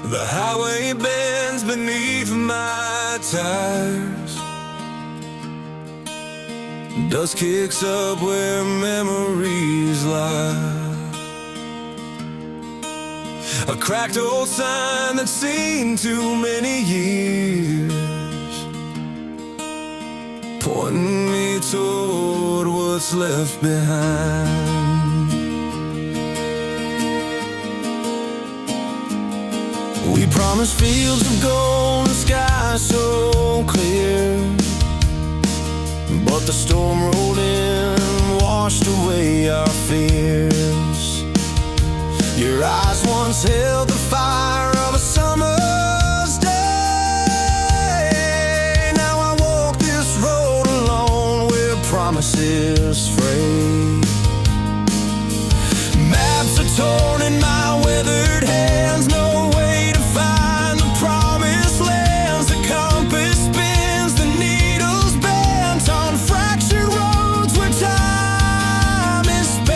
The highway bends beneath my tires. Dust kicks up where memories lie. A cracked old sign that's seen too many years, pointing me toward what's left behind. We promised fields of gold and sky so clear, but the storm rolled in and washed away our fears. Your eyes once held the fire of a summer's day. Now I walk this road alone where promises fray. Maps are torn in my withered hands, no way to find the promised lands. The compass spins, the needle's bent on fractured roads where time is spent.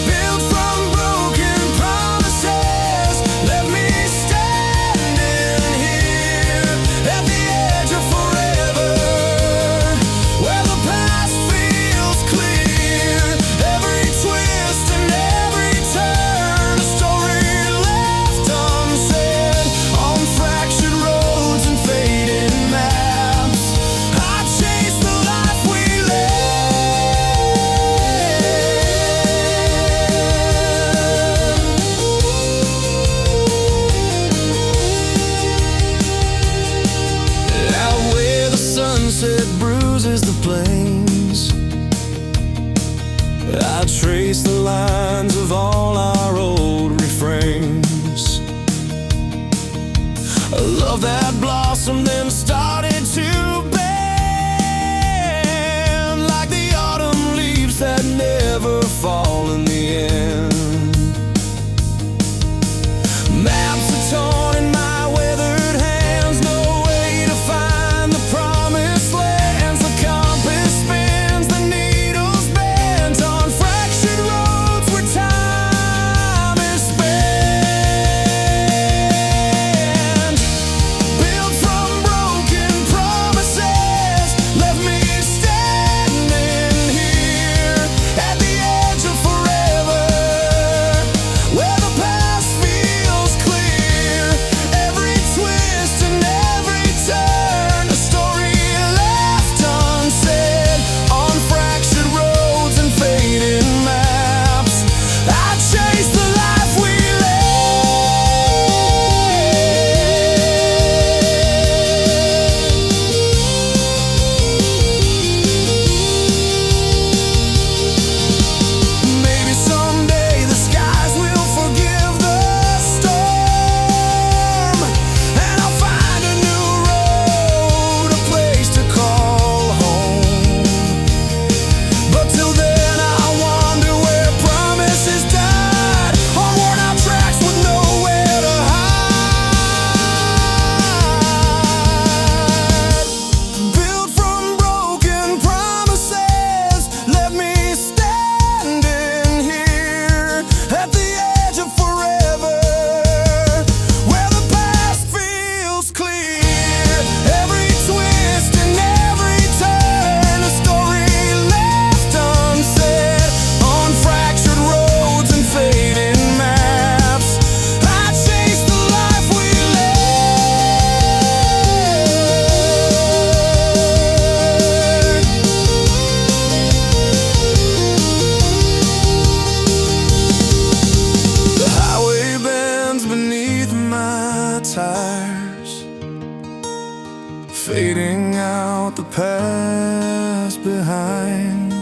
Built from broken promises, let me stand in here at the edge of forever, where the past feels clear. Every twist and every turn, a story left unsaid on fractured roads and fading maps. I chase the life we live. Out where the sunset bruises the plains, I trace the lines of all our old refrains. A love that blossomed then started to bend, like the autumn leaves that never fall in the end. Maps are torn in my weathered hands, no way to find the promised lands. The compass spins, the needle's bent on fractured roads where time is spent. Built from broken promises, let me stand in here at the edge of forever, where the past feels clear. Every twist and every turn, a story left unsaid on fractured roads and fading maps. I chase the life we live. Maybe someday the skies will forgive the storm, and I'll find a new road, a place to call home. But till then I wonder where promises died, on worn out tracks with nowhere to hide. Built from broken promises, let me stand in here at the edge of forever, where the past feels clear. Every twist and every turn, a story left unsaid on fractured roads and fading maps. I chase the life we live. The highway bends beneath my tires, fading out the past behind.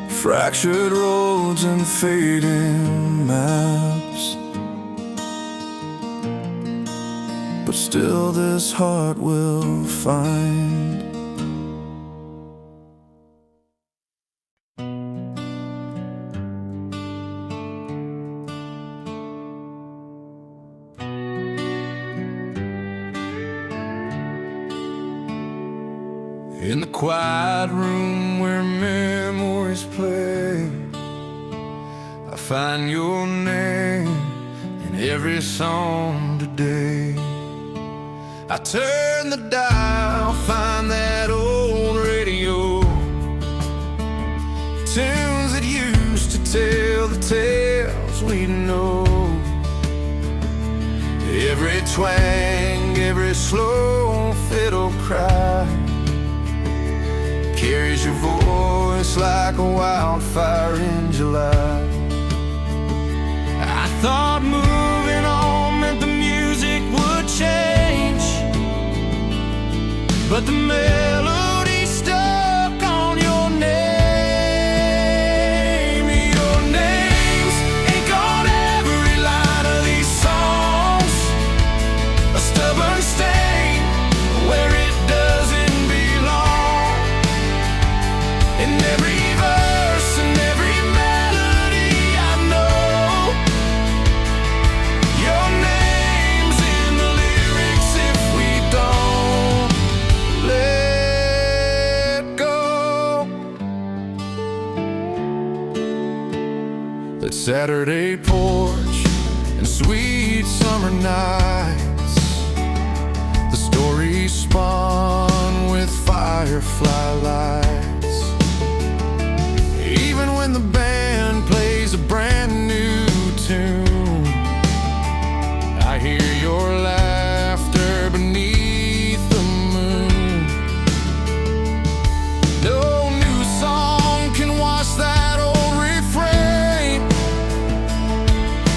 Fractured roads and fading maps, but still this heart will find. In the quiet room where memories play, find your name in every song today. I turn the dial, find that old radio, tunes that used to tell the tales we know. Every twang, every slow fiddle cry carries your voice like a wildfire in July. I thought moving on meant the music would change, but the melody stuck on your name. Your name's ink on every line of these songs, a stubborn stain where it doesn't belong. In every verse and every melody I know, your name's in the lyrics if we don't let go. That Saturday porch and sweet summer nights, the story spun with firefly lights. Even when the band plays a brand new tune, I hear your laughter beneath the moon. No new song can wash that old refrain.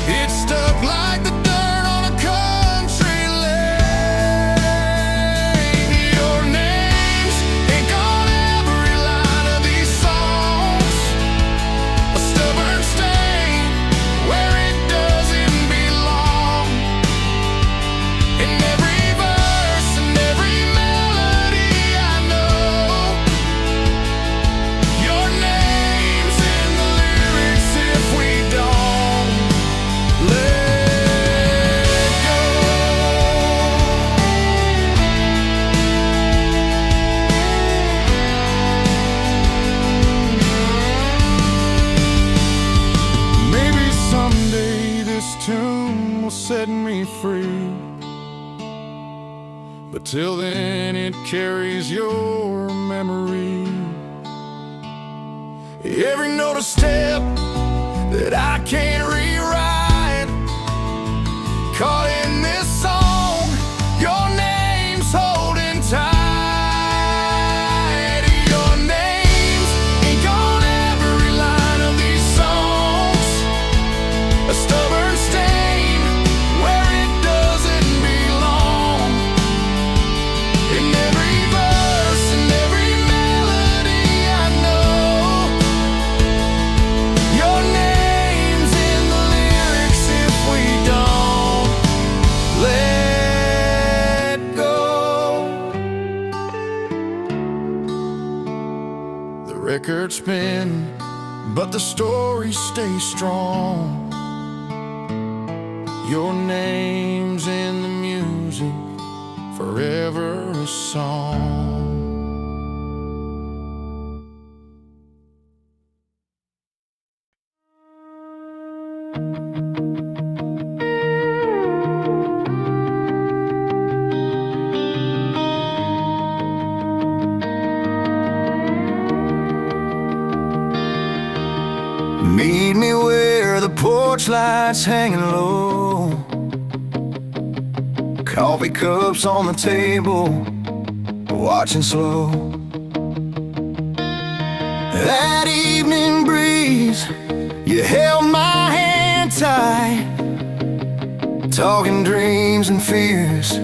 It's stuck like the dirt on a country lane. Your name's ink on every line of these songs, a stubborn stain where it doesn't belong. In every verse and every melody I know, your name's in the lyrics if we don't let go. Maybe someday this tune will set me free, but till then it carries your memory. Every note a step that I can't rewrite, caught in this song, your name's holding tight. Your name's ink on every line of these songs, a stubborn stain where it doesn't belong. In every verse and every melody I know, your name's in the lyrics if we don't let go. The records spin, but the story stays strong. Your name's in the music, forever a song. Meet me where the porch light's hanging low, coffee cups on the table, watching slow. That evening breeze, you held my hand tight, talking dreams and fears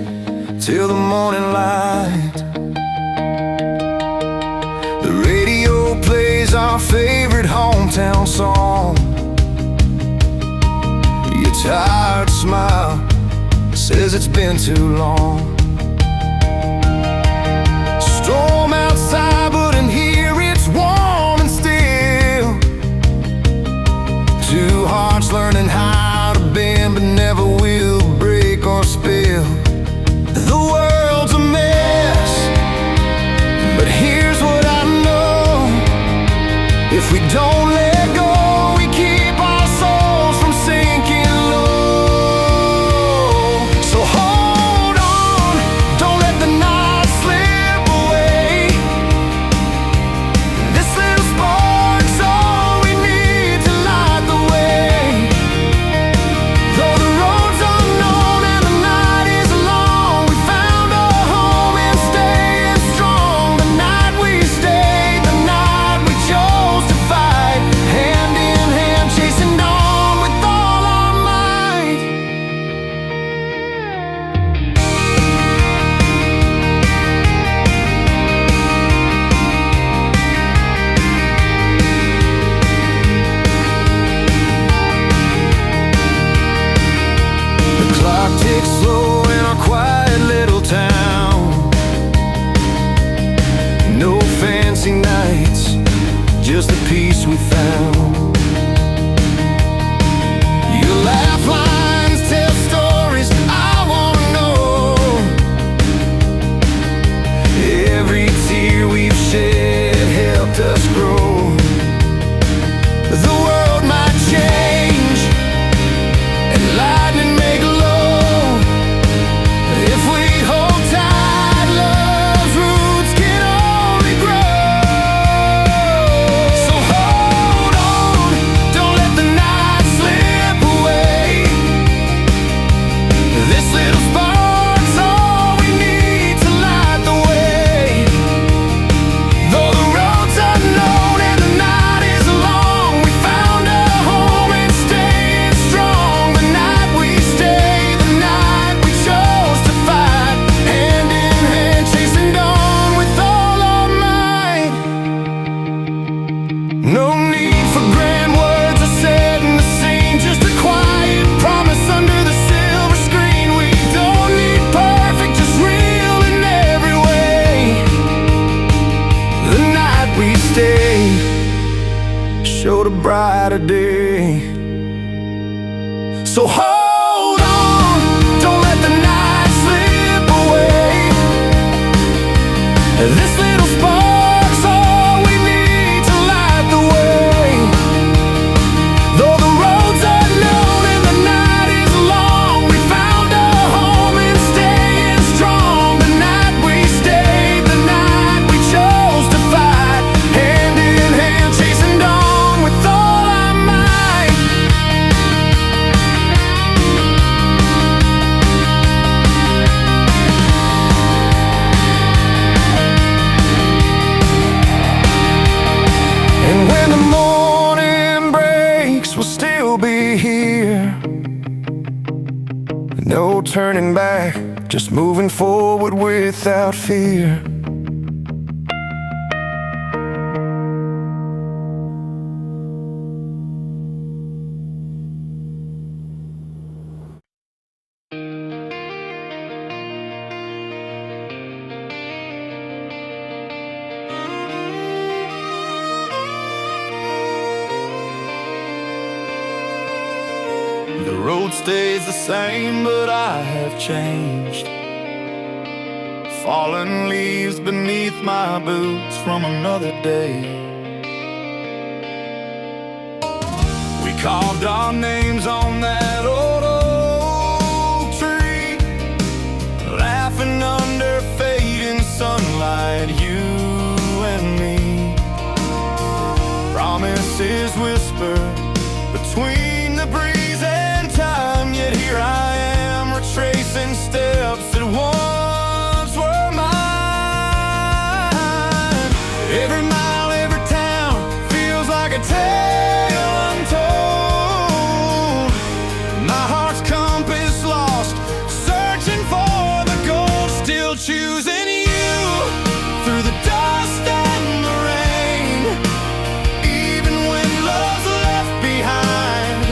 till the morning light. The radio plays our favorite hometown song. Your tired smile says it's been too long. Storm outside, but in here it's warm and still. Two hearts learning how to bend, but never will break or spill. The world's a mess, but here's what I know: if we don't let go, we keep our soul. brighter day. So hold on, don't let the night slip away. This little spark's all we need to light the way. Though the road's unknown and the night is long, we found a home and staying strong. The night we stayed, the night we chose to fight, hand in hand, chasing dawn with all our might. And when the morning breaks, we'll still be here. No turning back, just moving forward without fear. The road stays the same, but I have changed. Fallen leaves beneath my boots from another day. We carved our names on that old oak tree, laughing under fading sunlight, you and me. Promises whisper between the breeze and time, yet here I am, retracing steps that once were mine. Every mile, every town feels like a tale untold. My heart's compass lost, searching for the gold, still choosing you through the dust and the rain. Even when love's left behind,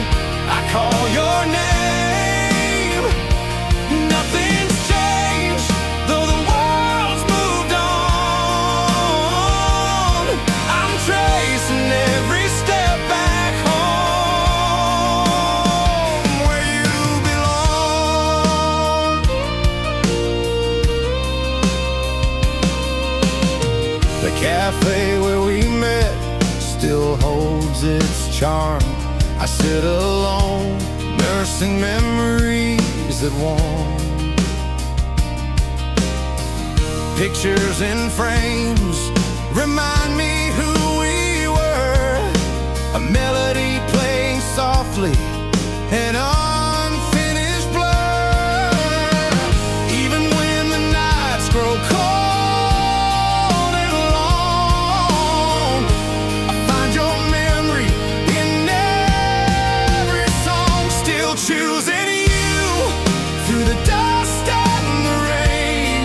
I call your name. Nothing's changed, though the world's moved on. I'm tracing every step back home, where you belong. The cafe where we met still holds its charm. I sit alone, nursing memories that warm. Pictures in frames remind me who we were. A melody playing softly, an unfinished blur. Even when the nights grow cold and long, I find your memory in every song, still choosing you through the dust and the rain.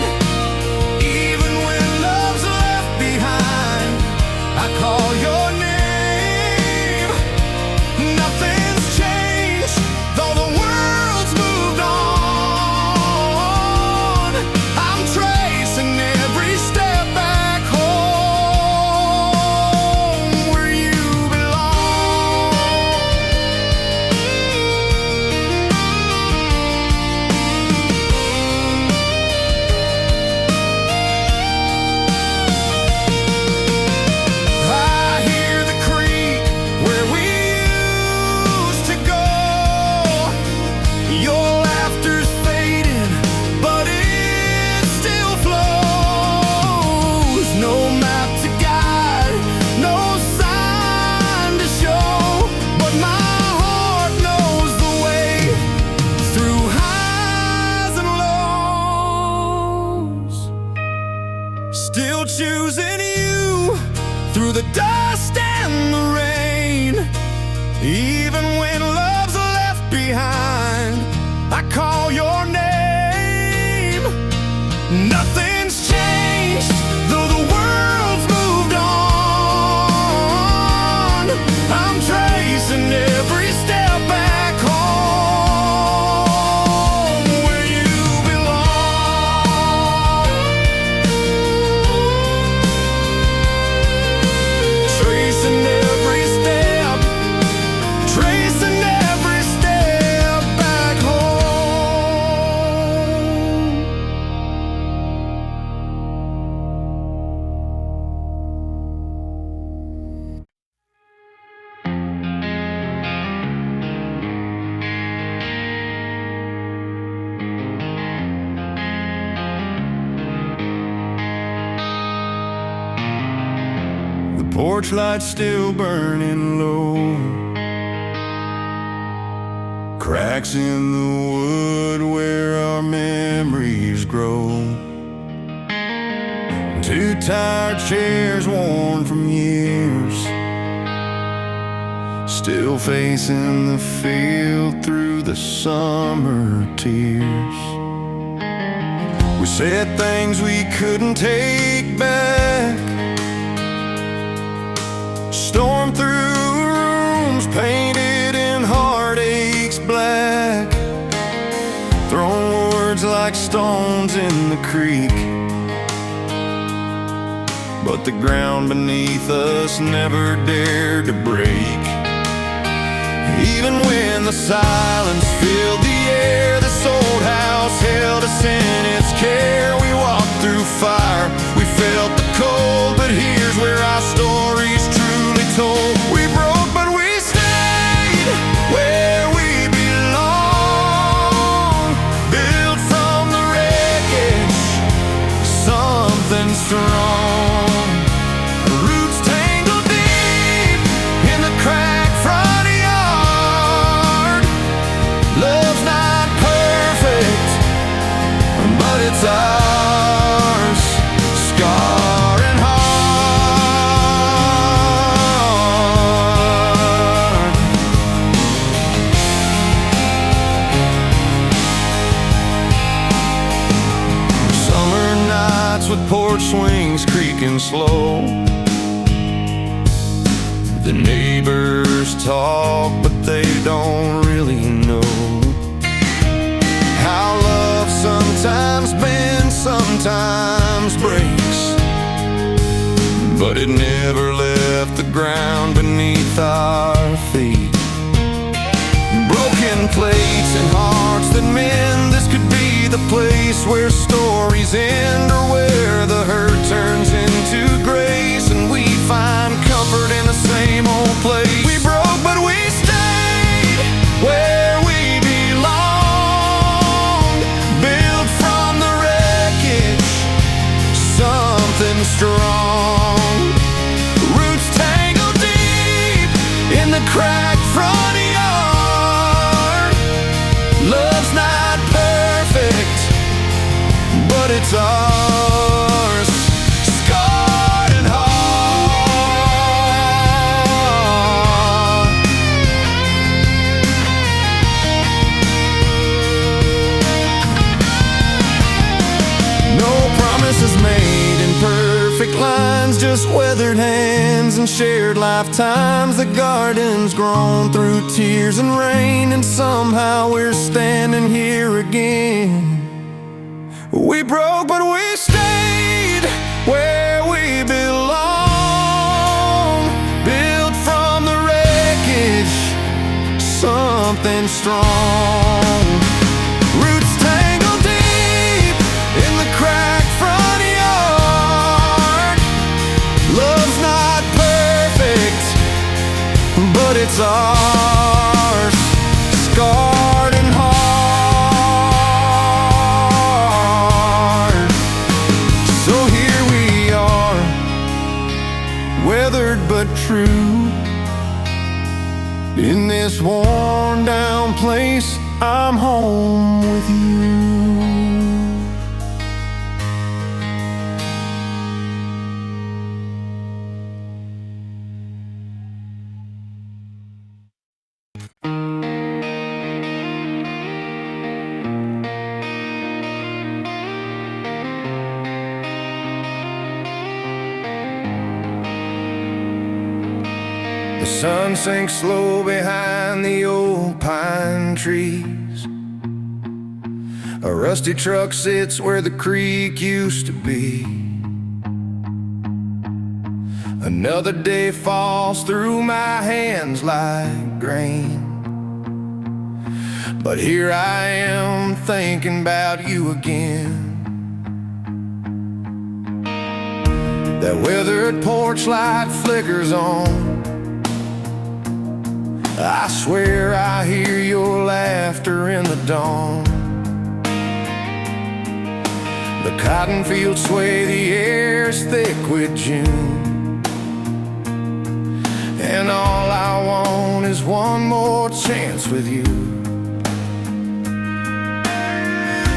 Even when love's left behind, I call your name. Nothing's changed, though the world's moved on. I'm tracing every step back home, where you belong. I hear the creek where we used to go. Your laughter's fading, but it still flows. No map to guide, no sign to show, but my heart knows the way through highs and lows. Still choosing you through the dust and the rain. Even when love's left behind, I call your name. Nothing's changed, though the world's moved on. I'm tracing every step back home, where you belong. Tracing every step porch light still burning low. Cracks in the wood where our memories grow. Two tired chairs worn from years, still facing the field through the summer tears. We said things we couldn't take back, stormed through rooms painted in heartaches black, thrown words like stones in the creek, but the ground beneath us never dared to break. Even when the silence filled the air, this old house held us in its care. We walked through fire, we felt the cold, but here's where our story's truly told. We broke, but we stayed where we belong, built from the wreckage, something strong. Roots tangled deep in the cracked front yard. Love's not perfect, but it's ours, scar and hard. Summer nights with porch swings creaking slow, the neighbors talk but they don't really know how love sometimes bends, sometimes breaks, but it never left the ground beneath our feet. Broken plates and hearts that mend, this could be the place where stories end, or where the hurt turns into grace and we find comfort in the same old place. We broke, but we stayed where we belong, built from the wreckage, something strong. Roots tangled deep in the cracked front yard. Love's not perfect, but it's ours, scarred and hard. No promises made in perfect lines, just weathered hands and shared lifetimes. The garden's grown through tears and rain, and somehow we're standing here again. We broke, but we stayed where we belong, built from the wreckage, something strong. Roots tangled deep in the cracked front yard. Love's not perfect, but it's ours, scarred and hard. So here we are, weathered but true, in this worn down place. I'm home with you. The sun sinks slow behind the old pine trees. A rusty truck sits where the creek used to be. Another day falls through my hands like grain, but here I am thinking about you again. That weathered porch light flickers on. I swear I hear your laughter in the dawn. The cotton fields sway, the air's thick with June. And all I want is one more chance with you.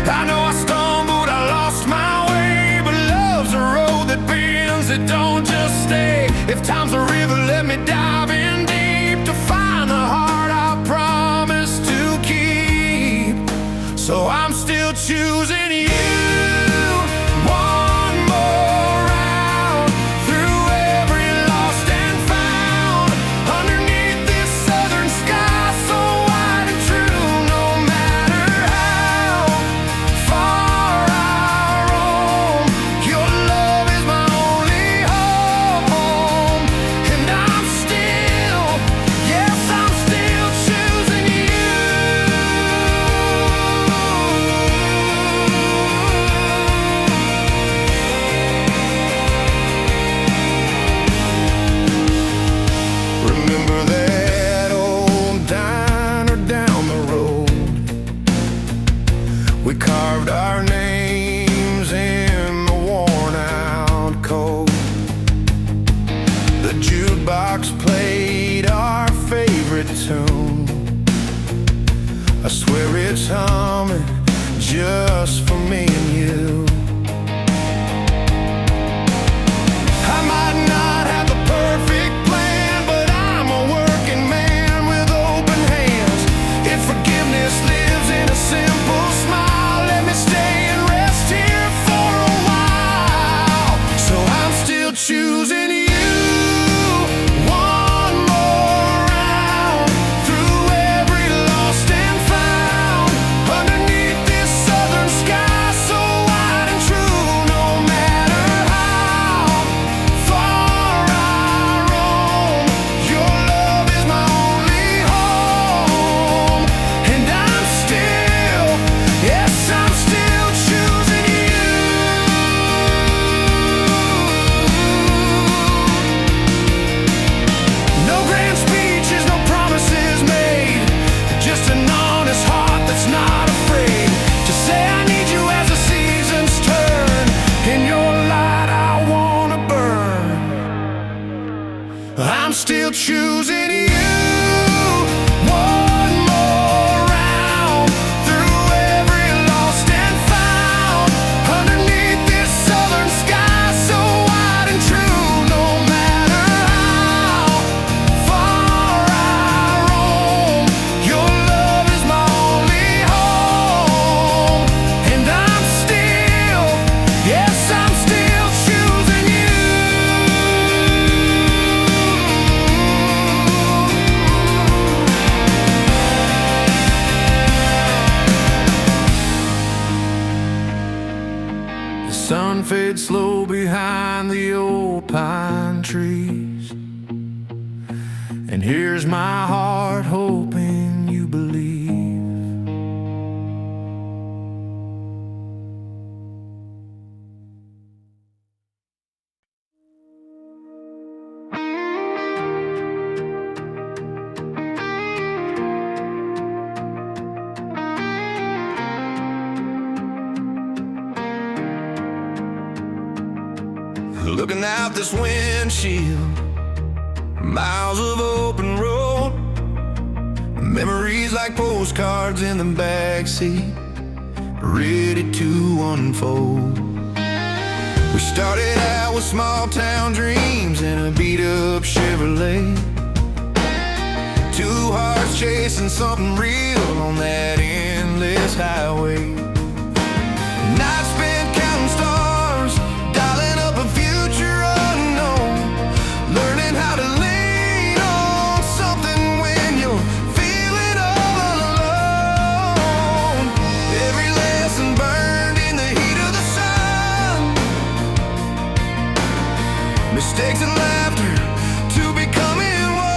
I know I stumbled, I lost my way, but love's a road that bends, it don't just stay. If time's a river, let me dive in deep to find the heart I promised to keep. So I'm still choosing you. One more round through every lost and found, underneath this southern sky so wide and true. No matter how far I roam, your love is my only home. And I'm still, yes, I'm still choosing you. Remember that old diner down the road? We carved our names in the worn-out coat. The jukebox played our favorite tune. I swear it's humming just for me and you. I might not have the perfect plan, but I'm a working man with open hands. If forgiveness lives in a simple smile, let me stay and rest here for a while. So I'm still choosing you. One more round through every lost and found, underneath this southern sky so wide and true. No matter how far I roam, your love is my only home. And I'm still, yes, I'm still choosing you. No grand speeches, no promises made, just an honest heart that's not afraid to say I need you as the seasons turn. In your light I wanna burn. I'm still choosing you. One more round through every lost and found, underneath this southern sky so wide and true. No matter how far I roam, your love is my only home. And I'm still, yes, I'm still choosing you. The sun fades slow behind the old pine trees, and here's my heart hoping you believe. Looking out this windshield, miles of open road, memories like postcards in the backseat, ready to unfold. We started out with small town dreams in a beat up Chevrolet, two hearts chasing something real on that endless highway. Nights spent counting stars, dialing up a future unknown, learning how to lean on something when you're feeling all alone. Every lesson burned in the heat of the sun, mistakes and laughter to becoming one.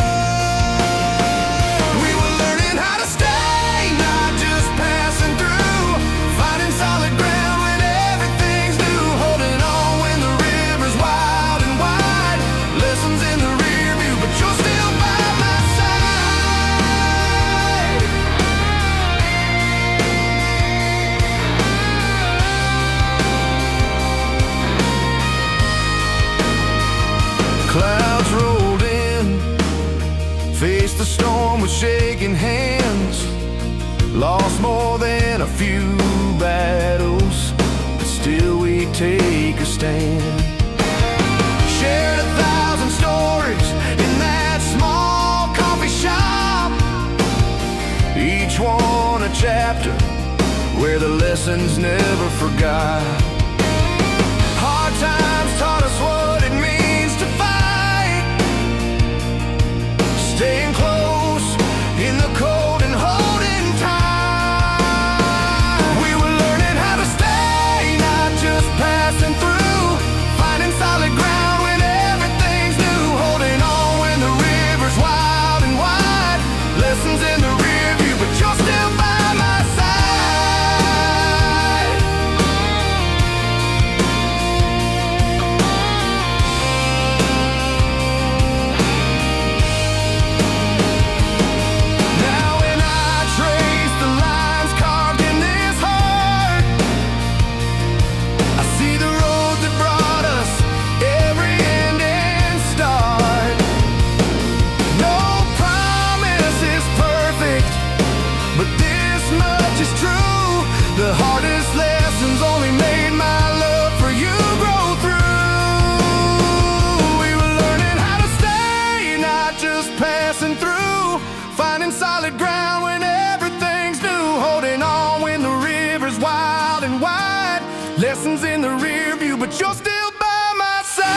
We were learning how to stay, not just passing through, finding solid ground when everything's new, holding on when the river's wild and wide. Lessons in the rear view, but you're still by my side. Clouds shaking hands, lost more than a few battles, but still we take a stand. Shared 1,000 stories in that small coffee shop, each one a chapter where the lessons never forgot. Hard times taught us what it means to fight, staying close in the cold and holding tight. We were learning how to stay, not just passing through, finding solid ground when everything's new, holding on when the river's wild and wide. Lessons in the rear view, but you're still by my side. Now when I trace the lines carved in this heart, I see the road that brought us every end and start. No promise is perfect, but this much is true. The hardest lessons only made my love for you grow through. We were learning how to stay, not just passing through, finding solid ground when everything's new, holding on when the river's wild and wide. Lessons in the rear view, but you're still by my side.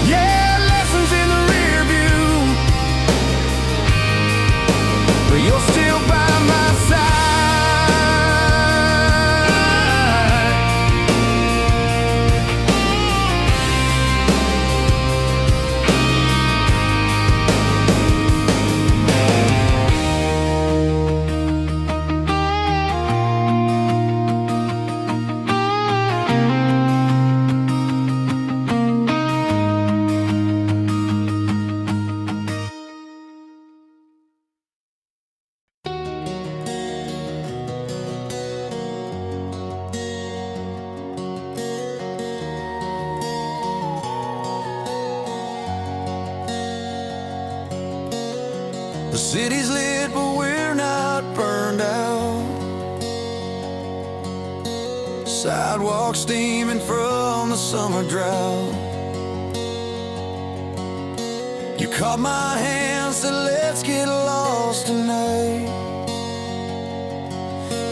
Yeah, lessons in the rear view, but you're still by my side. The city's lit, but we're not burned out. Sidewalk steaming from the summer drought. You caught my hand, said let's get lost tonight.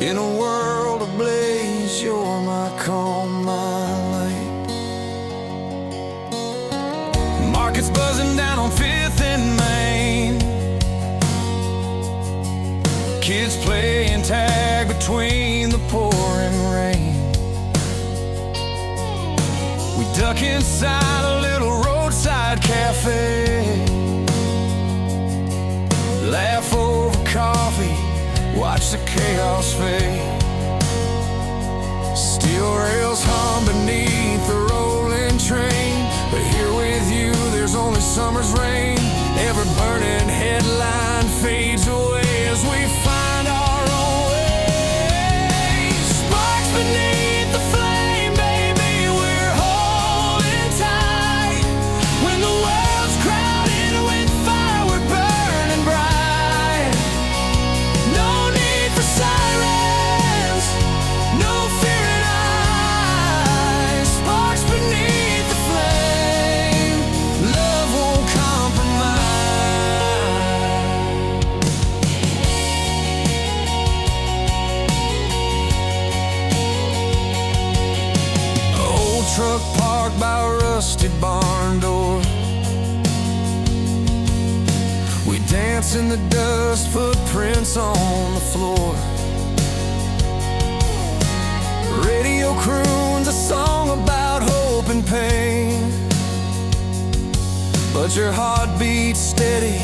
In a world ablaze, you're my calm, my light. Market's buzzing down on 5th and Main, kids playing tag between the pouring rain. We duck inside a little roadside cafe, laugh over coffee, watch the chaos fade. Steel rails hum beneath the rolling train, but here with you there's only summer's rain. Every burning headline fades away as we find our own way. Sparks beneath the flame, baby, we're holding tight. When the world's crowded with fire, we're burning bright. No need for sirens, no fear in eyes. Sparks beneath the flame, love won't compromise. Old truck parked by a rusty barn door. We dance in the dust, footprints on the floor. Radio croons a song about hope and pain, but your heart beats steady,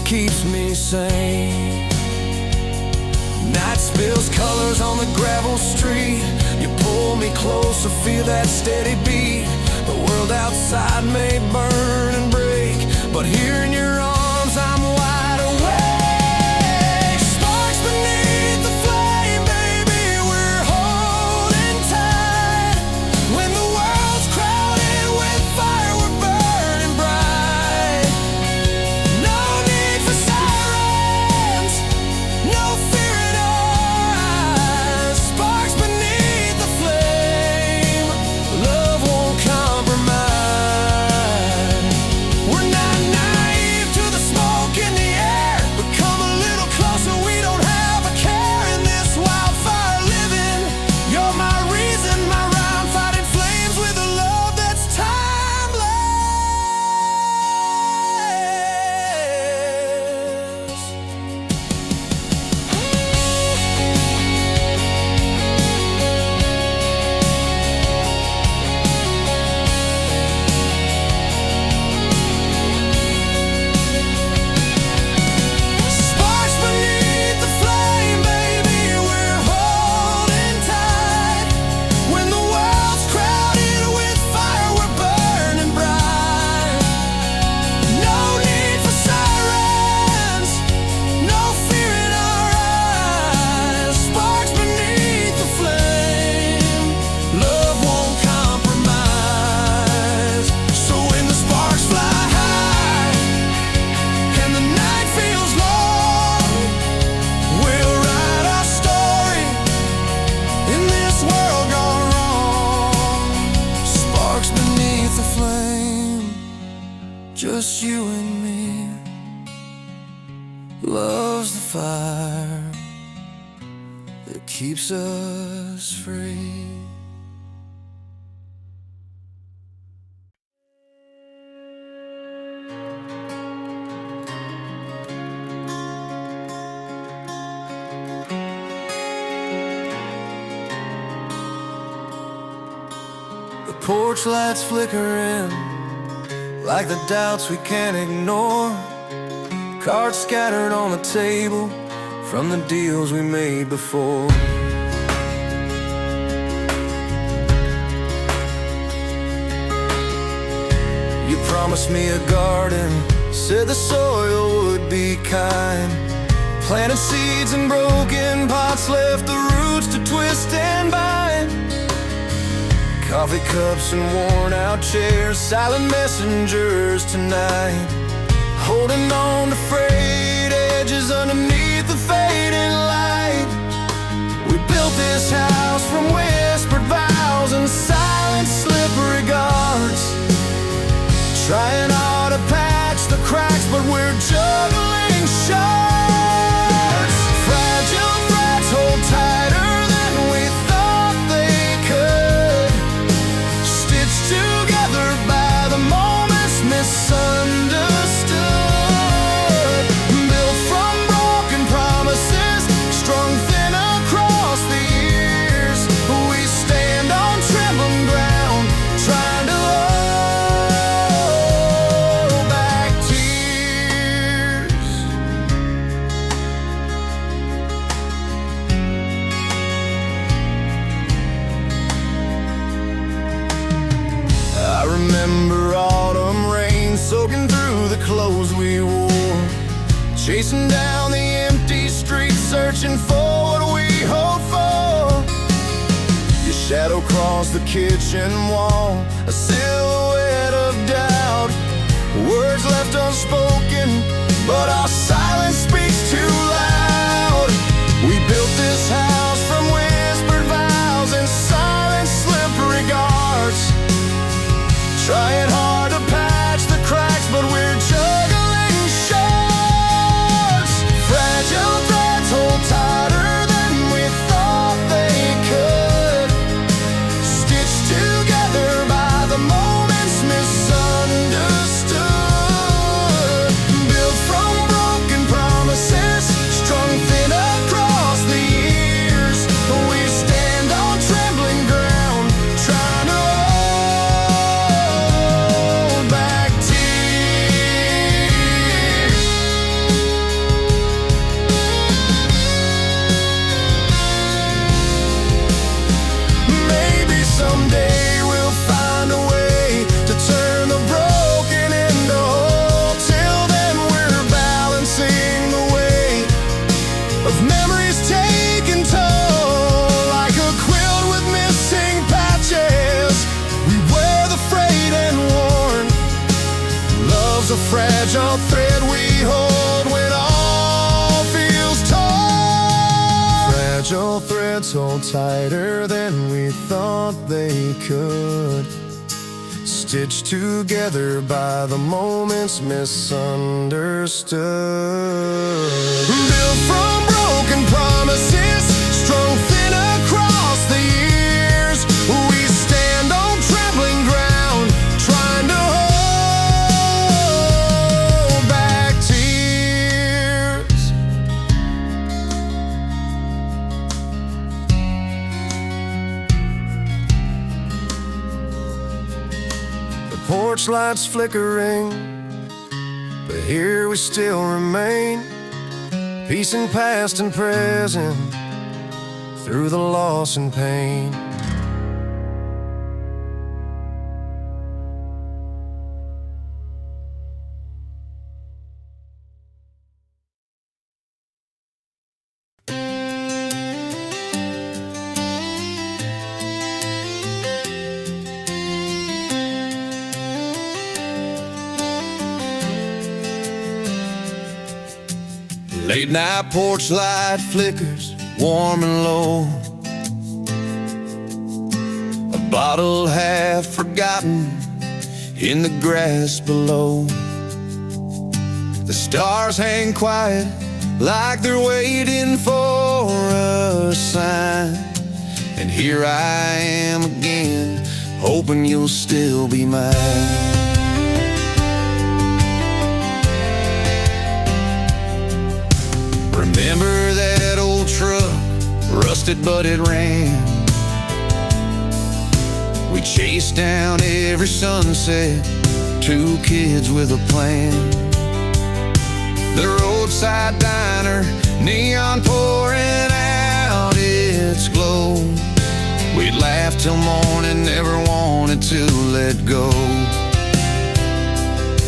keeps me sane. Night spills colors on the gravel street. You pull me closer, feel that steady beat. The world outside may burn and break, but here in your arms I'm wide awake. Sparks beneath the flame, baby, we're holding tight. When the world's crowded with fire, we're just you and me. Love's the fire that keeps us free. The porch lights flickering like the doubts we can't ignore. Cards scattered on the table from the deals we made before. You promised me a garden, said the soil would be kind. Planted seeds in broken pots, left the roots to twist and bind. Coffee cups and worn out chairs, silent messengers tonight. Holding on to frayed edges underneath the fading light. We built this house from whispered vows and silent slippery guards. Trying hard to patch the cracks, but we're juggling shards. Fragile threads hold tighter than we thought they could. Stitched together by the moments misunderstood. Built from broken promises, strung thin across the years. We stand on trembling ground, trying to hold back tears. I remember autumn rain soaking through the clothes we wore, chasing down the empty streets, searching for what we hoped for. Your shadow crossed the kitchen wall, a silhouette of doubt. Words left unspoken, but our silence speaks too loud. We built this house from whispered vows and silent slippery guards. Trying hard to patch the cracks, but we're juggling shards. Fragile threads hold tighter than we thought they could. Stitched together by the moments misunderstood. Built from broken promises, strung thin across the years. We stand on trembling ground, trying to hold back tears. Maybe someday we'll find a way to turn the broken into whole. Till then we're balancing the weight of memories taken toll. Like a quilt with missing patches, we wear the frayed and worn. Love's a fragile thread we hold when all feels torn. Fragile threads hold tighter than we thought they could. Stitched together by the moments misunderstood. Built from broken promises, strung thin across the years. We stand on trembling ground, trying to hold back tears. The porch lights flickering, but here we still remain. Piecing past and present through the loss and pain. Late night porch light flickers, warm and low. A bottle half forgotten in the grass below. Stars hang quiet like they're waiting for a sign. And here I am again, hoping you'll still be mine. Remember that old truck, rusted but it ran. We chased down every sunset, two kids with a plan. The roadside diner, neon pouring out its glow. We'd laugh till morning, never wanted to let go.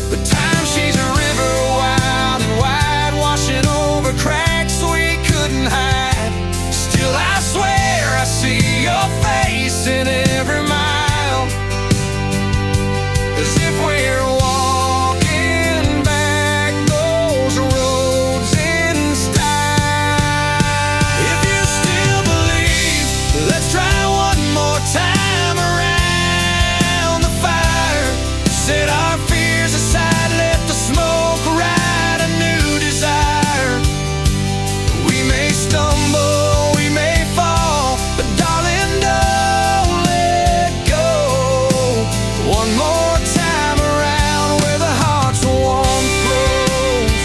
But time, she's a river, wild and wide, washing over cracks we couldn't hide. Still I swear I see your face in every mile, as if we're walking back those roads in style. If you still believe, let's try one more time around the fire. Set our fears aside, let the smoke ride a new desire. We may stumble, we may fall, but darling, don't let go. One more time around where the heart's warm flows.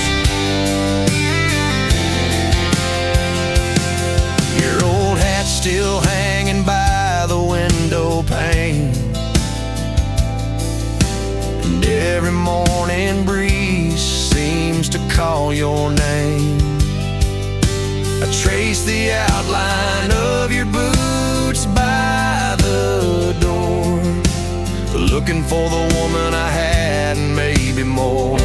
Your old hat's still hanging by the window pane, and every morning breeze seems to call your name. I trace the outline of your boots by the door, looking for the woman I had and maybe more.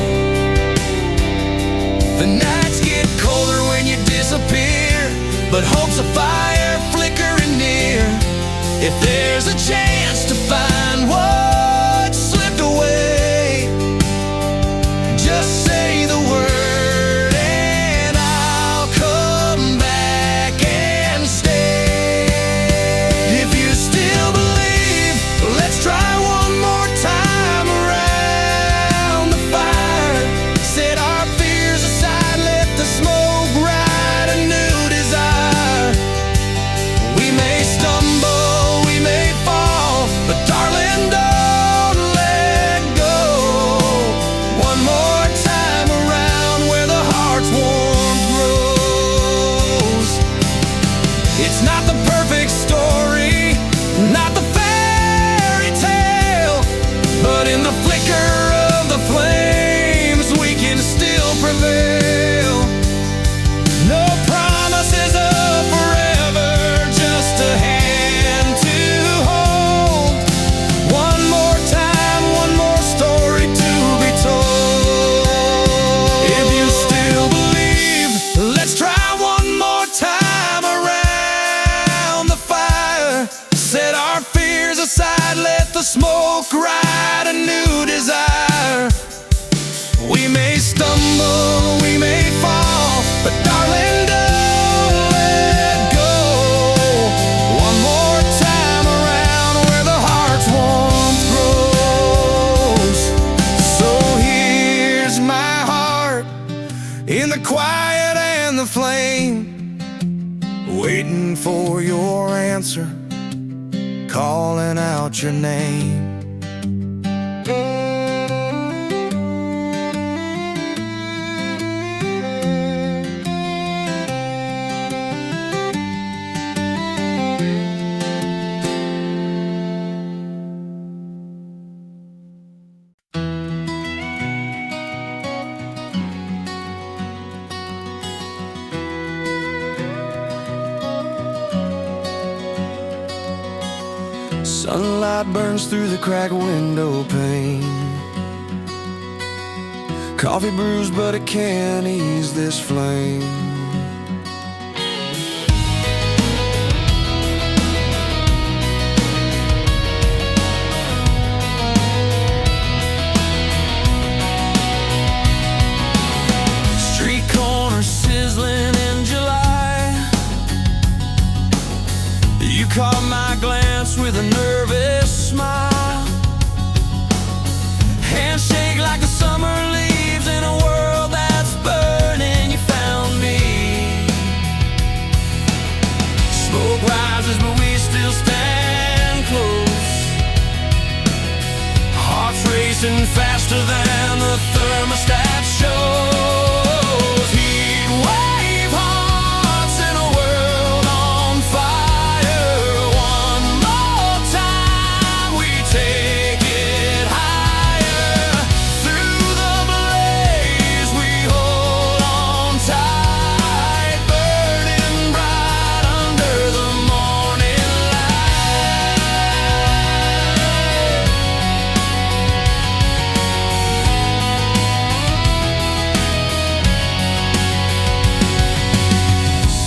The nights get colder when you disappear, but hope's a fire flickering near. If there's a chance to find what slipped away, just say the word and I'll come back and stay. If you still believe, let's try one more time around the fire. Set our fears aside, let the smoke ride a new desire. We may stumble, we may fall, but darling, don't let go. One more time around where the heart's warmth grows. It's not the perfect story, not the fairy tale, but in the flicker of the flames we can still prevail. No promises of forever, just a hand to hold. One more time, one more story to be told. If you still believe, let's try one more time around the fire. Set our fears aside, let the smoke ride a new desire. We may stumble, we may fall, but darling, don't let go. One more time around where the heart's warmth grows. So here's my heart in the quiet and the flame, waiting for your answer, calling out your name. Sunlight burns through the cracked window pane. Coffee brews, but it can't ease this flame. Street corners sizzling in July. You caught my glance with a nervous smile. Handshake like the summer leaves in a world that's racing faster than the thermostat shows. Heat wave hearts in a world on fire. One more time we take it higher. Through the blaze we hold on tight, burning bright under the morning light.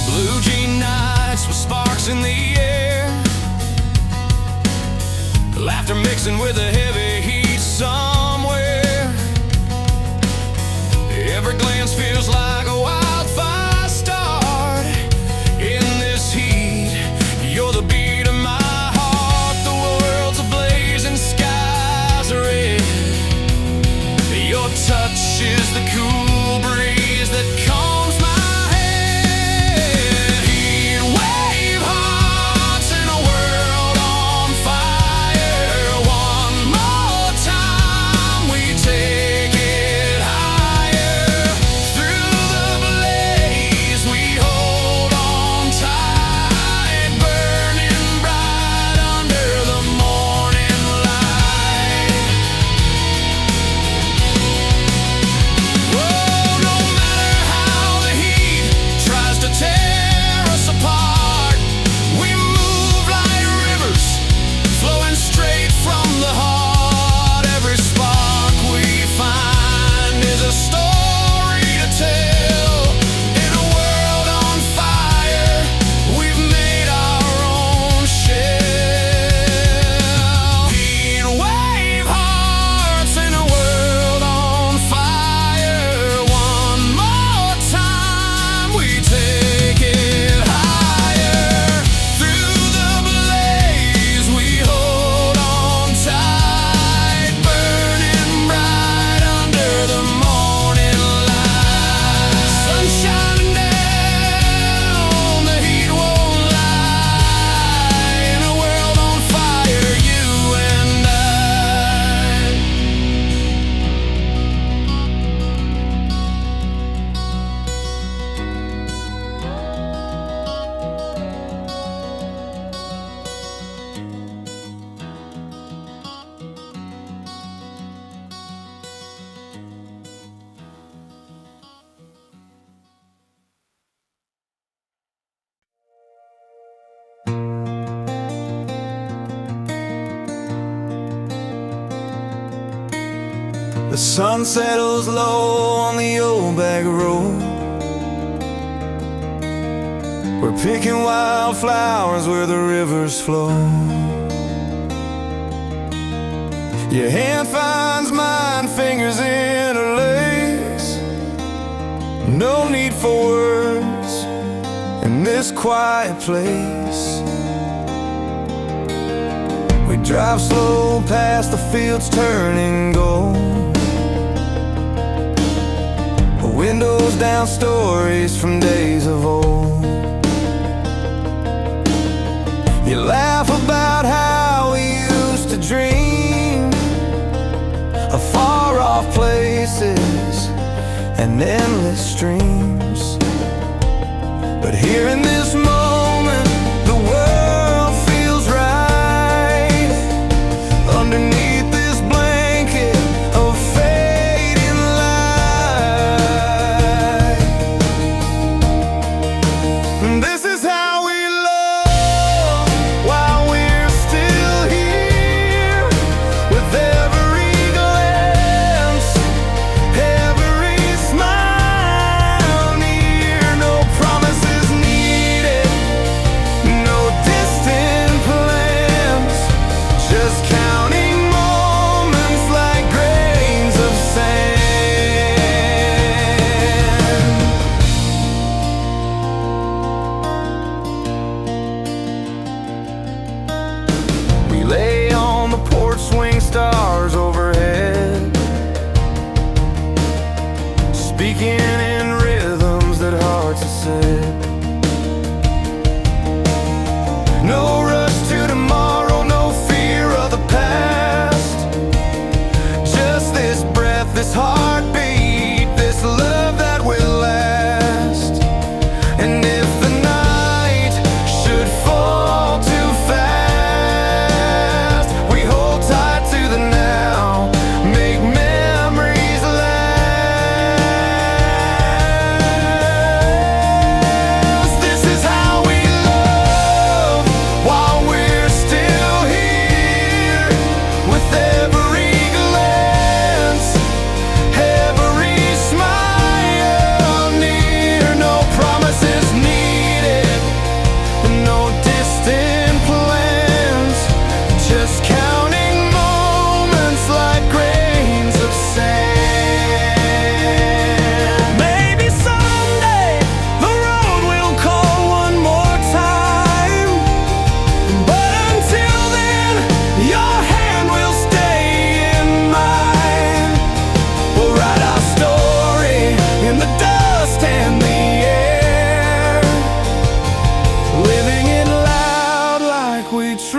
Blue jean nights with sparks in the air, laughter mixing with a heavy heat somewhere. Every glance feels like a wildfire start. In this heat, you're the beat of my heart. The world's ablaze and skies are red. Your touch is the cool breeze that calms my head. Heat wave hearts in a world on fire. One more time we take it higher. Through the blaze we hold on tight, burning bright under the morning light. Whoa, no matter how the heat tries to tear us apart, we move like rivers, flowing straight from the heart. Every spark we find is a story to tell. In a world on fire, we've made our own shell. Heat wave hearts in a world on fire. One more time we take it higher. Through the blaze we hold on tight, burning bright under the morning light. Sun shining down, the heat won't lie. In a world on fire, you and I. The sun settles low on the old back road. We're picking wildflowers where the rivers flow. Your hand finds mine, fingers interlace. No need for words in this quiet place. We drive slow past the fields turning gold. Windows down, stories from days of old. You laugh about how we used to dream of far-off places and endless streams. But here in this moment, the world feels right. Underneath this blanket of fading light, this is how we love while we're still here. With every glance, every smile near. No promises needed, no distant plans. Just counting moments like grains of sand. We lay on the porch swing, stars overhead, speaking in rhythms that hearts have said. No rush to tomorrow, no fear of the past. Just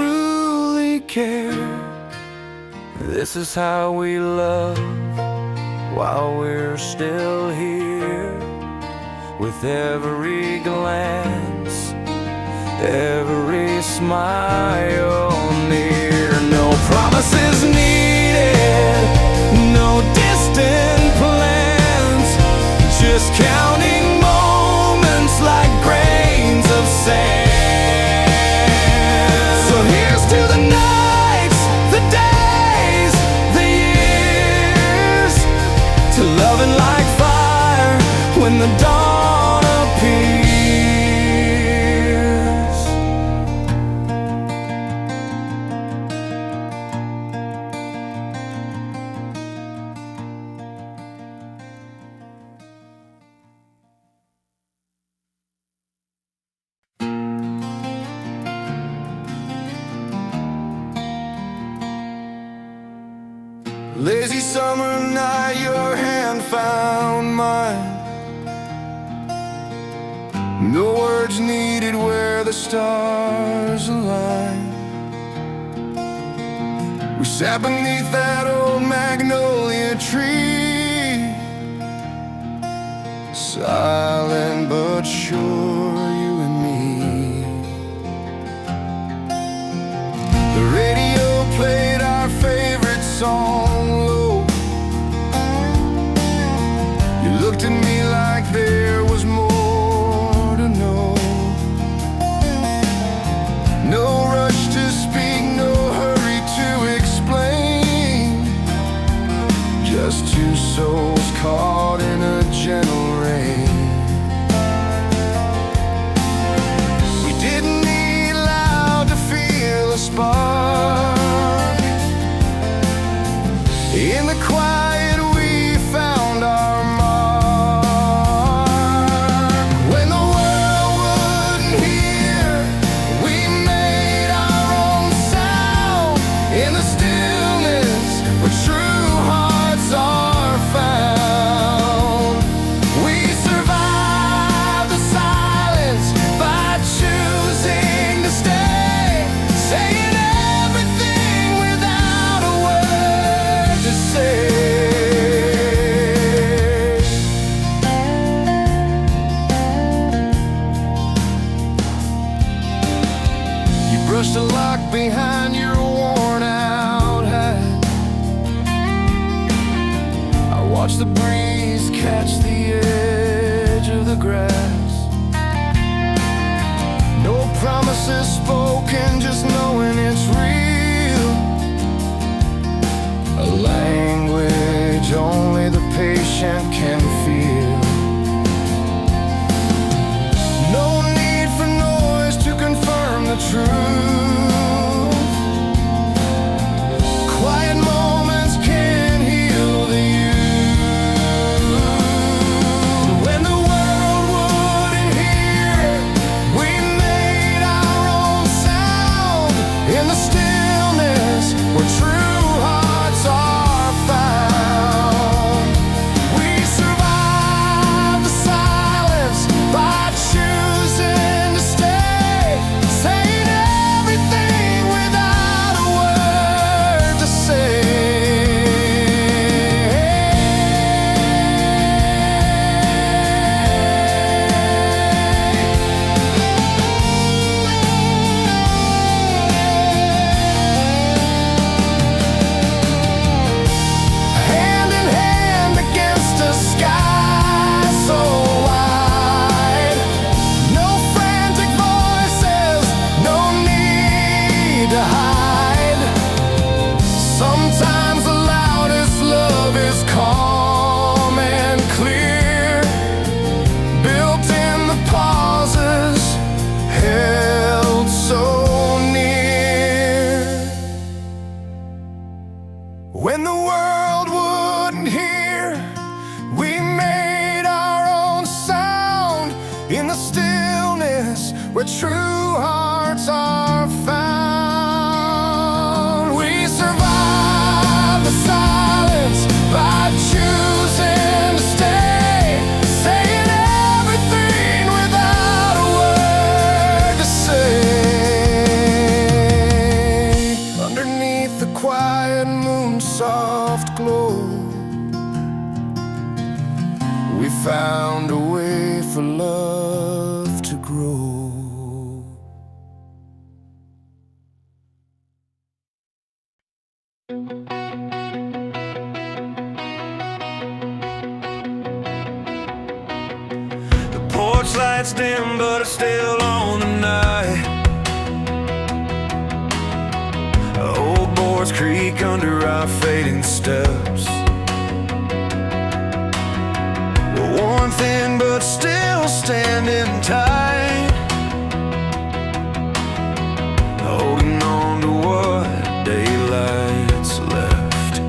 truly care. This is how we love while we're still here. With every glance, every smile near. No promises needed, no distant plans, just counting moments like grains of sand. So here's to the nights, the days, the years, to loving like fire when the dawn appears. Lazy summer night, your hand found mine. No words needed where the stars align. We sat beneath that old magnolia tree, silent but sure, you and me. The radio played our favorite song low. You looked at me like there was more to know. No rush to speak, no hurry to explain, just two souls caught in a gentle rain. We didn't need loud to feel a spark. In the quiet we found our mark. When the world wouldn't hear, we made our own sound. In the stillness where true hearts are found, we survived the silence by choosing to stay, saying everything without a word to say. You brushed a lock behind your worn out hat. I watched the breeze catch the edge of the grass. No promises spoken, just knowing it's real. A language only the patient can feel. No need for noise to confirm the truth. Quiet moments can heal the youth. When the world wouldn't hear, we made our own found a way for love to grow. The porch lights dim, but it's still on tonight. Old boards creak under our fading steps. We're worn thin, but still standing tight, holding on to what daylight's left.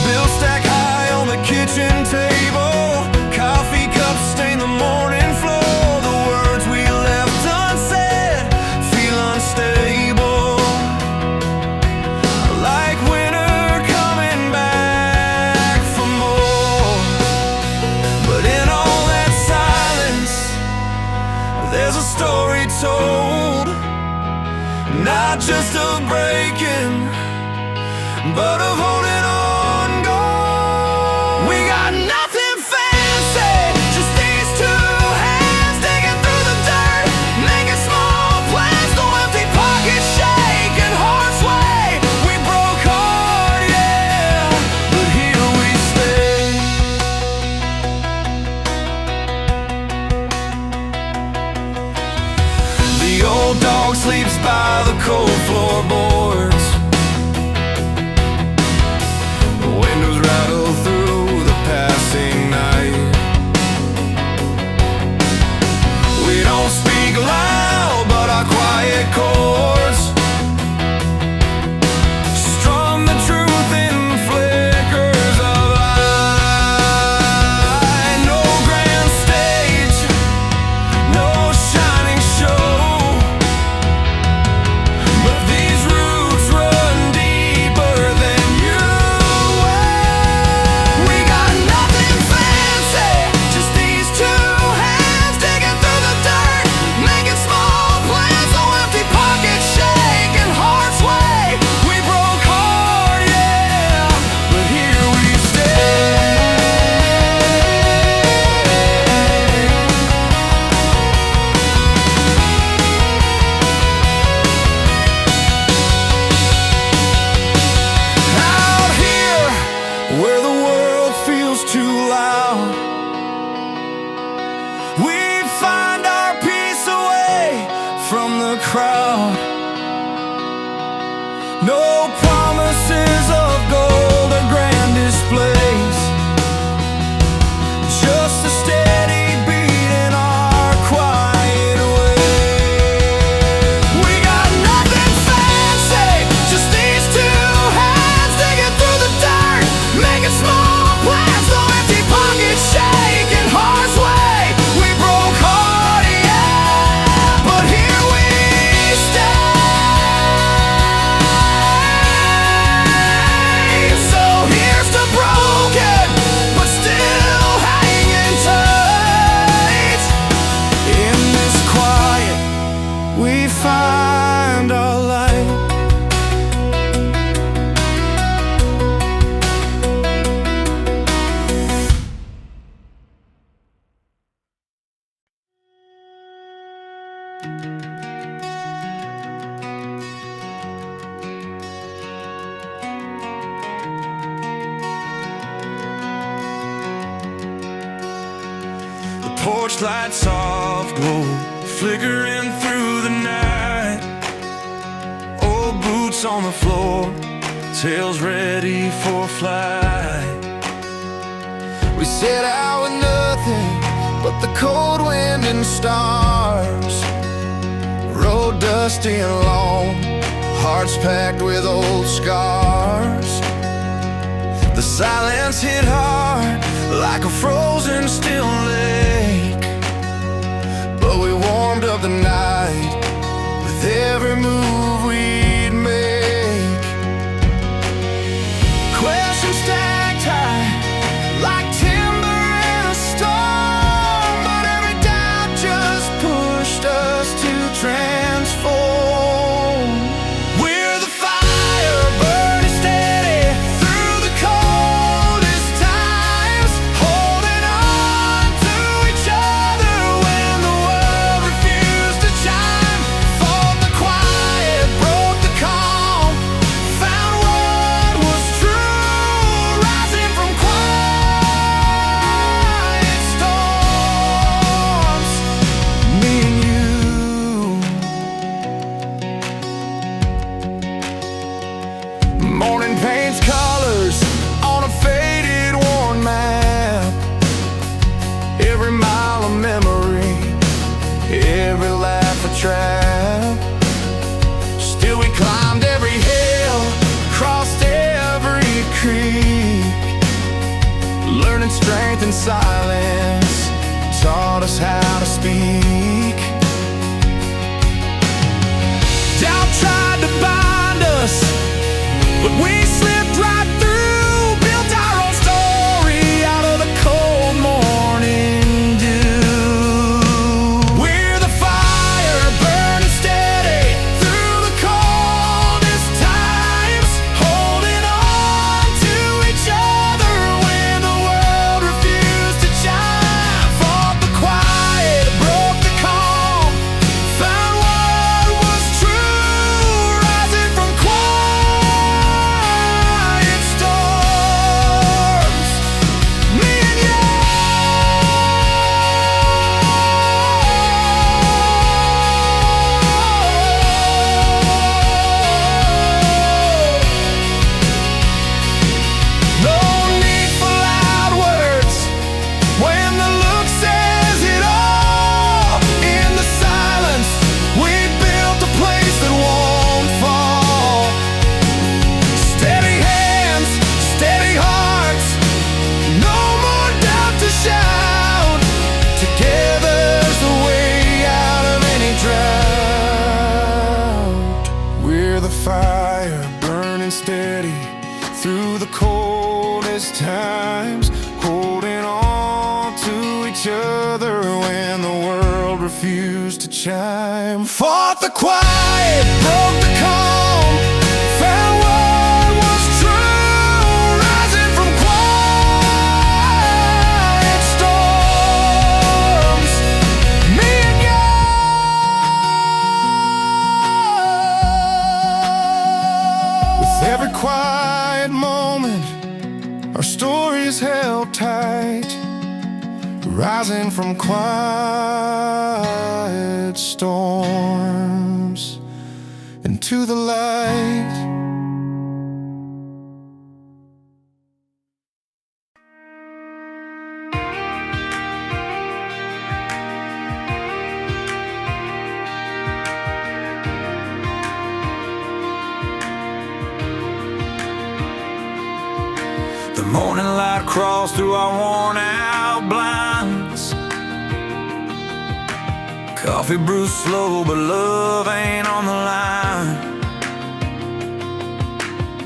Bills stack high on the kitchen table, coffee cups stain the morning floor. The words we left unsaid feel unstable, like winter coming back for more. But in all that silence, there's a story told, not just of breaking, but of holding on, gold. We got nothing fancy, just these two hands digging through the dirt, making small plans, no empty pockets shaking, hearts sway. We broke hard, yeah, but here we stay. The old dog sleeps by the cold floorboards. The windows rattle through the passing night. We don't speak loud, but our quiet chords strum the truth in flickers of light. No grand stage, no shining show, but these roots run deeper than you. We got nothing fancy, just these two hands digging through the dirt, making small plans, no empty pockets shaking, hearts sway. We broke hard, yeah, but here we stay. Out here, where the world feels too loud, we find our peace away from the crowd. No promises of gold or grand displays, just a steady beat in our quiet way. We got nothing fancy, just these two hands digging through the dirt, making small plans, no empty pockets shaking, hearts sway. We broke hard, yeah, but here we stay. So here's to broken, but still hanging tight. In this quiet, we find our light. The porch lights soft glow, flickering through the night. Old boots on the floor, tails ready for flight. We set out with nothing but the cold wind and stars. Road dusty and long, hearts packed with old scars. The silence hit hard like a frozen still lake, but we warmed up the night with every move we'd make. Questions stacked high like timber in a storm, but every doubt just pushed us to transform. We're the fire burning steady through the coldest times, trap. Still we climbed every hill, crossed every creek, learning strength in silence, taught us how to speak. Doubt tried to bind us, but we slipped right through, built our own story out of the cold morning dew. We're the fire burning steady through the coldest times, holding on to each other when the world refused to chime. Fought the quiet, broke the calm, found what was true, rising from quiet storms. Me and you. No need for loud words when the look says it all. In the silence, we built a place that won't fall. Steady hands, steady hearts, no more doubt to shout. Together's the way out of any drought. We're the fire burning steady through the coldest times, holding on to each other when the world refused to chime. Fought the quiet, broke the calm, found what was true, rising from quiet storms. Me and you. With every quiet moment, our stories held tight, rising from quiet storms into the light. The morning light crossed through our worn out blinds. Coffee brews slow, but love ain't on the line.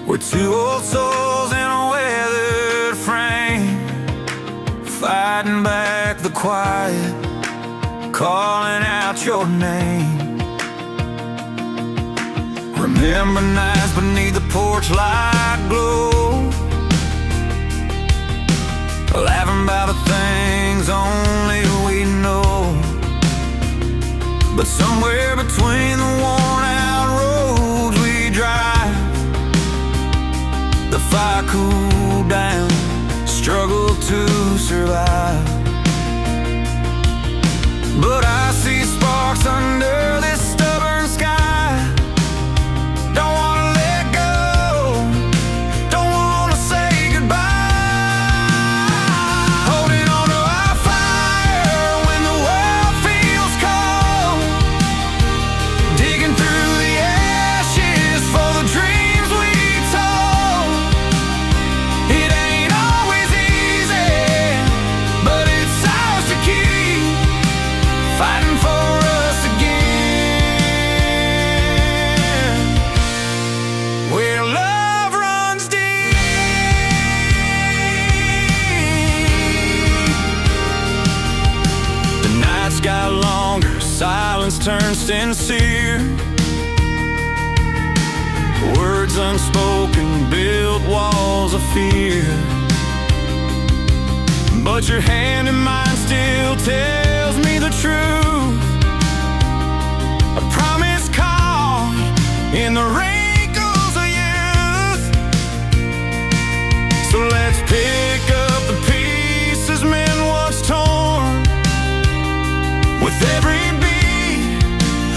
We're two old souls in a weathered frame, fighting back the quiet, calling out your name. Remember nights beneath the porch light glow, laughing about the things only we know. But somewhere between the worn out roads we drive, the fire cooled down, struggled to survive. But I see sparks under this stubborn sky. Don't wanna let go, don't wanna say goodbye. Holding on to our fire when the world feels cold, digging through the ashes for the dreams we told. It ain't always easy, but it's ours to keep, fighting for us again, where love runs deep. The nights got longer, silence turned sincere. Words unspoken built walls of fear, but your hand in mine still tells me the truth. A promise caught in the wrinkles of youth. So let's pick up the pieces men once torn. With every beat,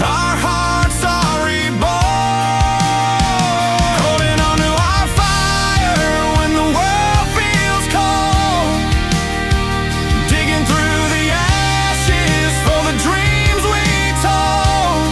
our hearts are reborn. Holding on to our fire when the world feels cold, digging through the ashes for the dreams we told.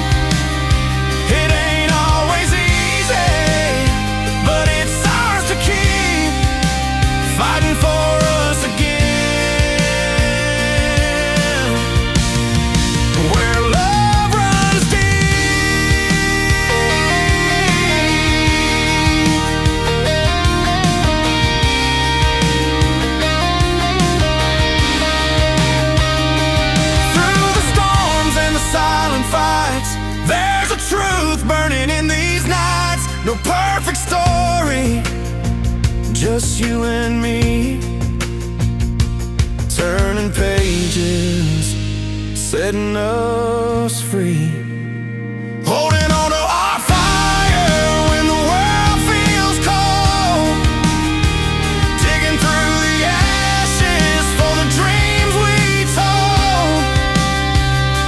just you and me, turning pages, setting us free. Holding on to our fire when the world feels cold, digging through the ashes for the dreams we told.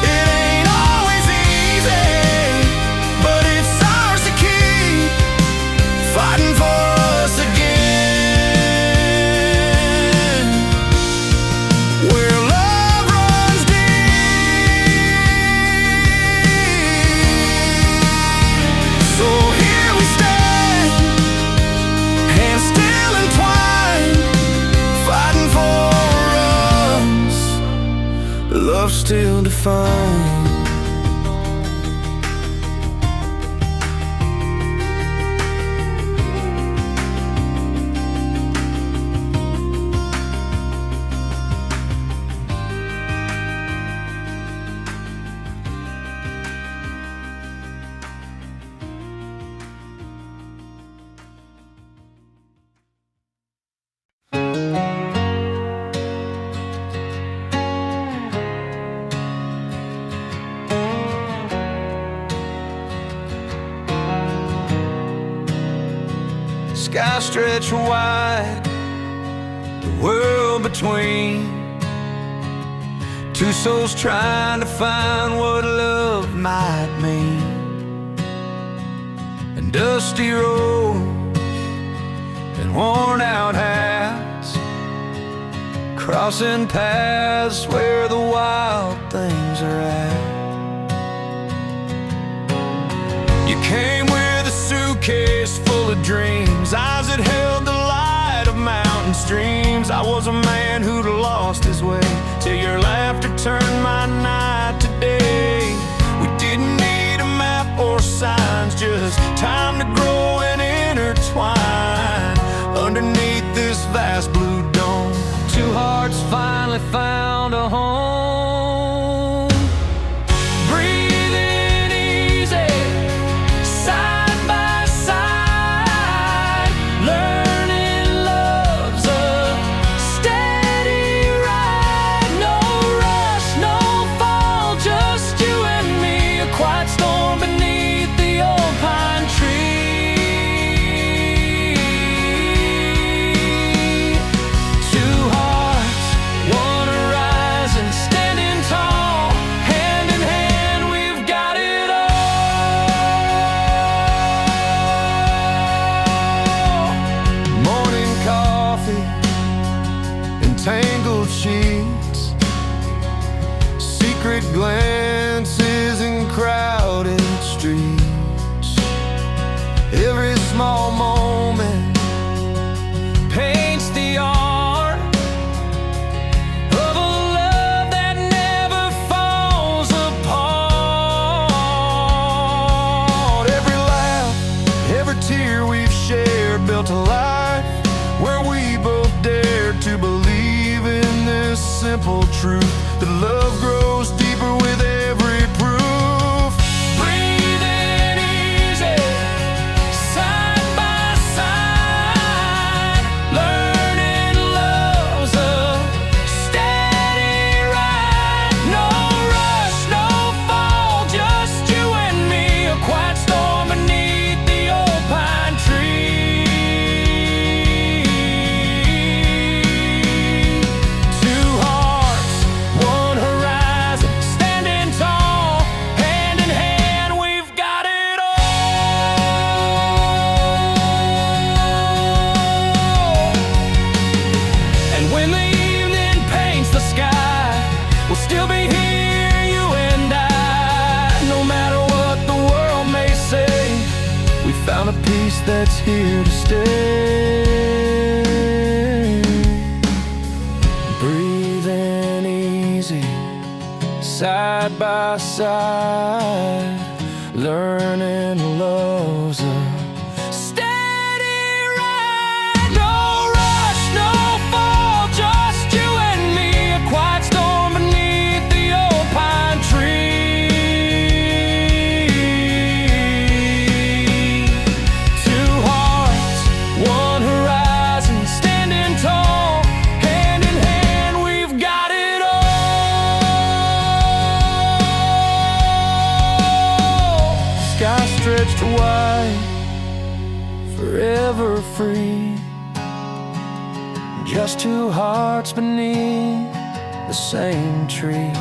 It ain't always easy, but it's ours to keep, fighting for us again. Where love runs deep. So here we stand, hands still entwined, fighting for us, love still defined. Sky stretched wide, the world between, two souls trying to find what love might mean. And dusty roads and worn out hats, crossing paths where the wild things are at. You came with a suitcase full of dreams, eyes that held the light of mountain streams. I was a man who'd lost his way, till your laughter turned my night to day. We didn't need a map or signs, just time to grow and intertwine underneath this vast blue dome. Two hearts finally found a home, breathing easy, side by side, learning love's a steady ride. No rush, no fall, just you and me, a quiet storm beneath the old pine tree. Two hearts, one horizon, standing tall, hand in hand, we've got it all. Morning coffee and tangled sheets, secret glances in crowded streets. Every small moment paints the art of a love that never falls apart. Every laugh, every tear we've shared built a life where we both dared to believe in this simple truth, that love grows deeper with every proof. Breathing easy, side by side, learning love's a steady ride. No rush, no fall, just you and me, a quiet storm beneath the old pine tree. Two hearts, one horizon, standing tall, hand in hand, we've got it all. And when the evening paints the sky, we'll still be here, you and I. No matter what the world may say, we found a peace that's here to stay. Breathing easy, side by side, learning love's a steady ride. No rush, no fall, just you and me, a quiet storm beneath the old pine tree. Two hearts, one horizon, stretched wide, forever free. Just two hearts beneath the same tree.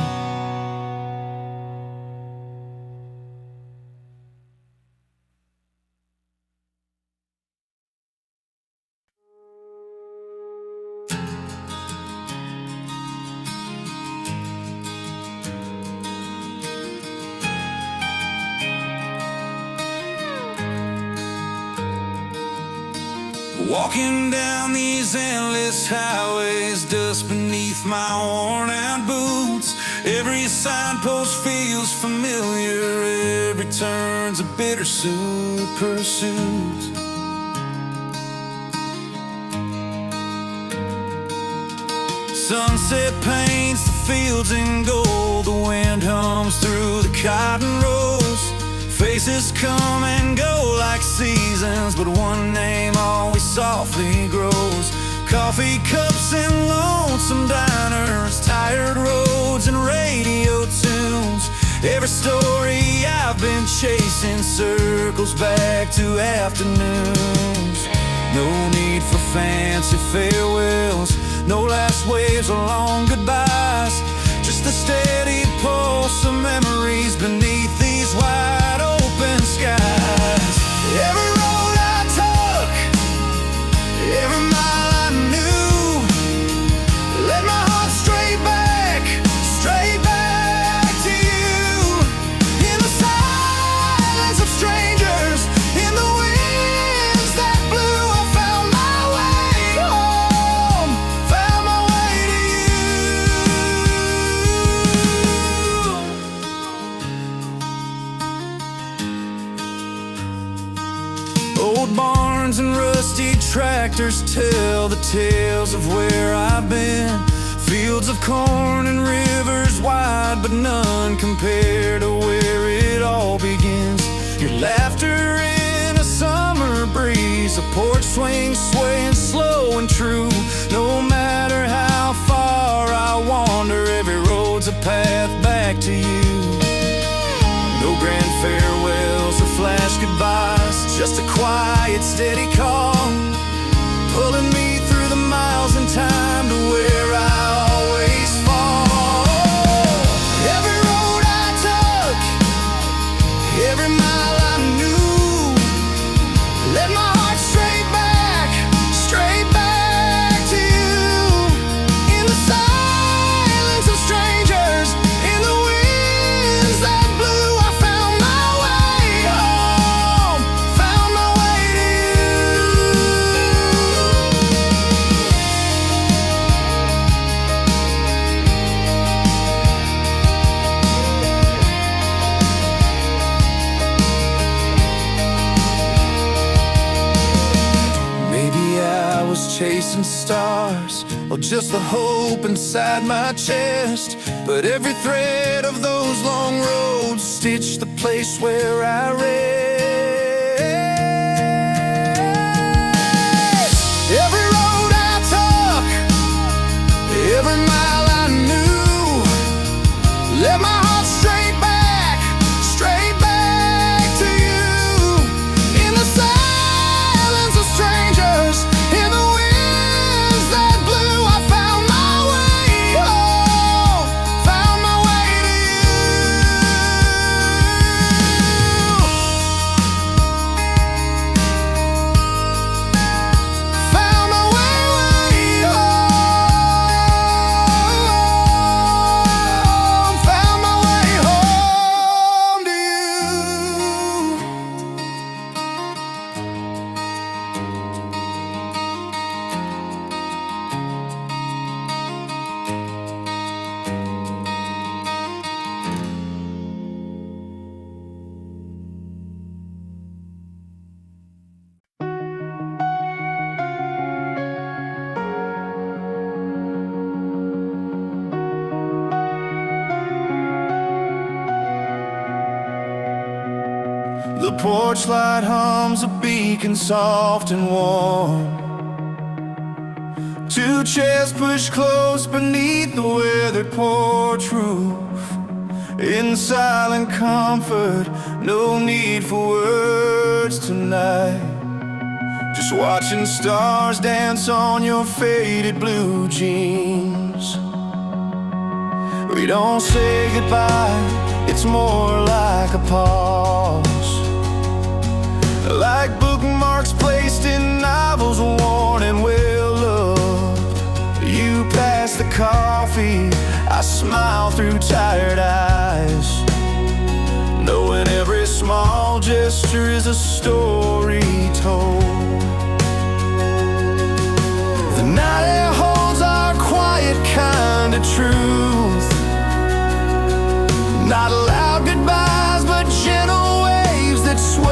Walking down these endless highways, dust beneath my worn-out boots. Every signpost feels familiar, every turn's a bittersweet pursuit. Sunset paints the fields in gold, the wind hums through the cotton rows. Faces come and go like seasons, but one name always softly grows. Coffee cups and lonesome diners, tired roads and radio tunes. Every story I've been chasing circles back to afternoons. No need for fancy farewells, no last waves or long goodbyes. Just the steady pulse of memories beneath these wide open skies. Every road I took, every mile I knew, led my heart straight back to you. In the silence of strangers, in the winds that blew, I found my way home, found my way to you. Old barns and rusty tractors tell the tales of where I've been. Fields of corn and rivers wide, but none compare to where it all begins. Your laughter in a summer breeze, a porch swing swaying slow and true. No matter how far I wander, every road's a path back to you. No grand farewells or flash goodbyes, just a quiet, steady call, pulling me through the miles in time to where I always fall. Every road I took, every mile I knew, led my heart straight back to you. In the silence of strangers, in the winds that blew, I found my way home, found my way to you. Maybe I was chasing stars, or just the hope inside my chest, but every thread of those long roads stitched the place where I rest. Every road I took, every mile I knew, led my heart straight back to you. In the silence of strangers, in the winds that blew, I found my way home, found my way to you. Found my way home, found my way home to The porch light hums a beacon soft and warm. Two chairs pushed close beneath the weathered porch roof. in silent comfort. No need for words tonight. Just watching stars dance on your faded blue jeans. We don't say goodbye, it's more like a pause, like bookmarks placed in novels worn and well loved. You pass the coffee, I smile through tired eyes, knowing every small gesture is a story told. The night air holds our quiet kind of truth. Not loud goodbyes, but gentle waves that sway.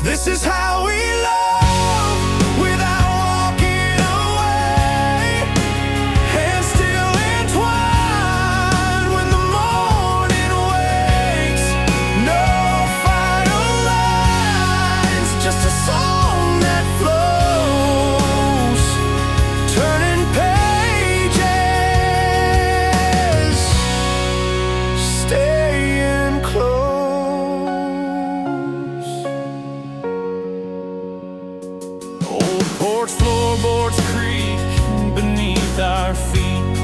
This is how we love, without walking away. Hands still entwined when the morning wakes. No final lines, just a song that flows, turning pages, staying close. Old porch floorboards creak beneath our feet,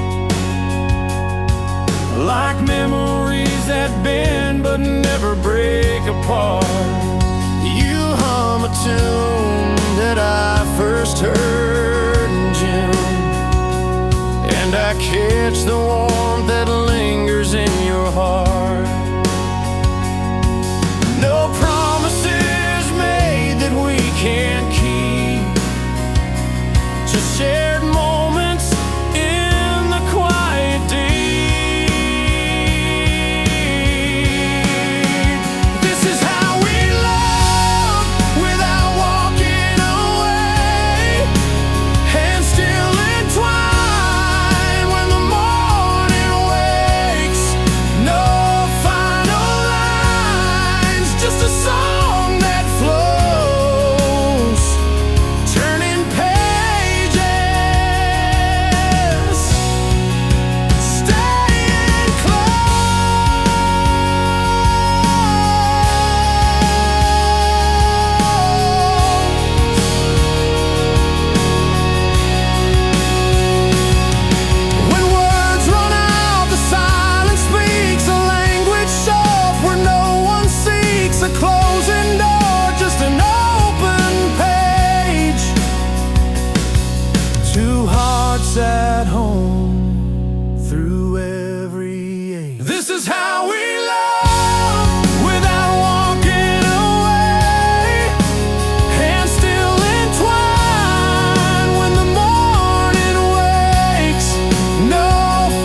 like memories that bend but never break apart. You hum a tune that I first heard in June, and I catch the warmth that lingers in your heart. No promises made that we can't keep, just shared moments in the quiet deep. This is how we love, without walking away. Hands still entwined when the morning wakes. No final lines, just a song that flows, turning pages, staying close. When words run out, the silence speaks a language soft where no one seeks a closing door, just an open page. Two hearts at home through every age. This is how we love, without walking away. Hands still entwined when the morning wakes. No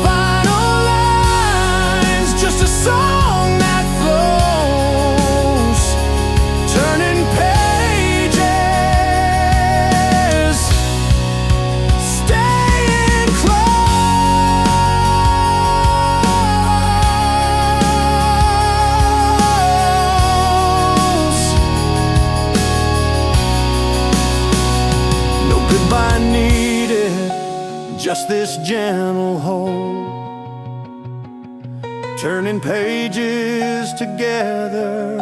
final lines, just a song that flows, turning pages, staying close. No goodbye needed, just this gentle hold, turning pages together,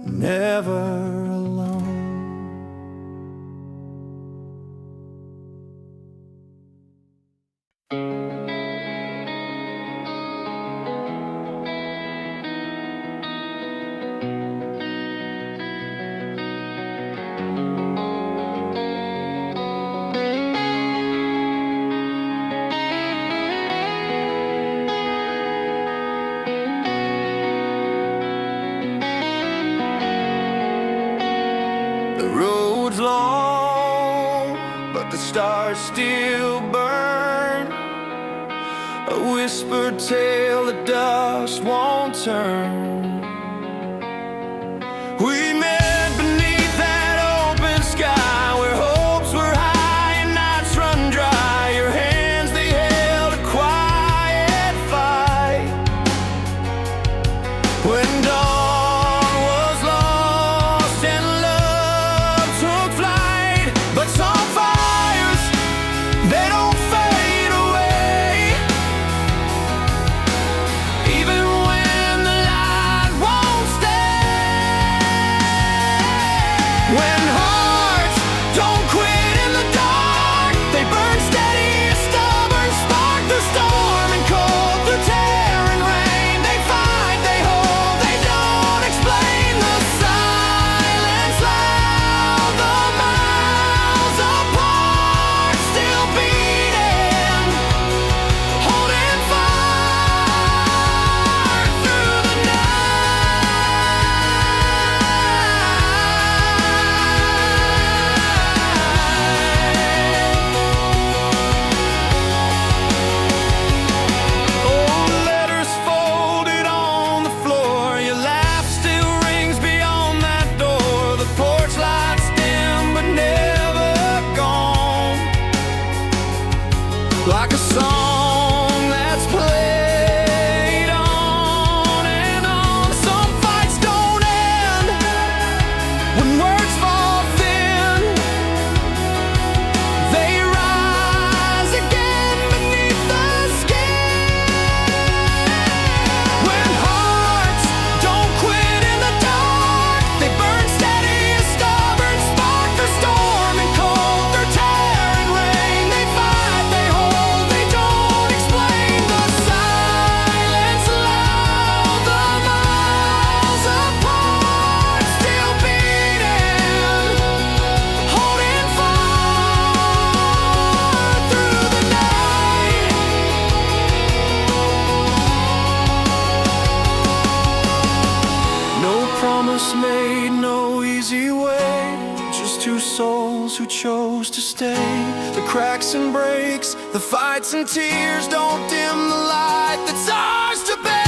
never alone. The road's long, but the stars still burn. A whispered tale the dust won't turn. We met beneath that open sky, where hopes were high and nights run dry. Your hands, they held a quiet fight. When dawn was lost and love took flight. But some fires, they don't those who chose to stay. The cracks and breaks, the fights and tears don't dim the light that's ours to bear.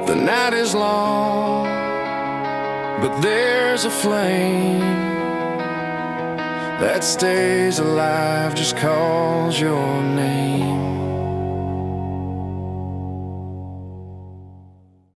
The night is long, but there's a flame that stays alive, just calls your name.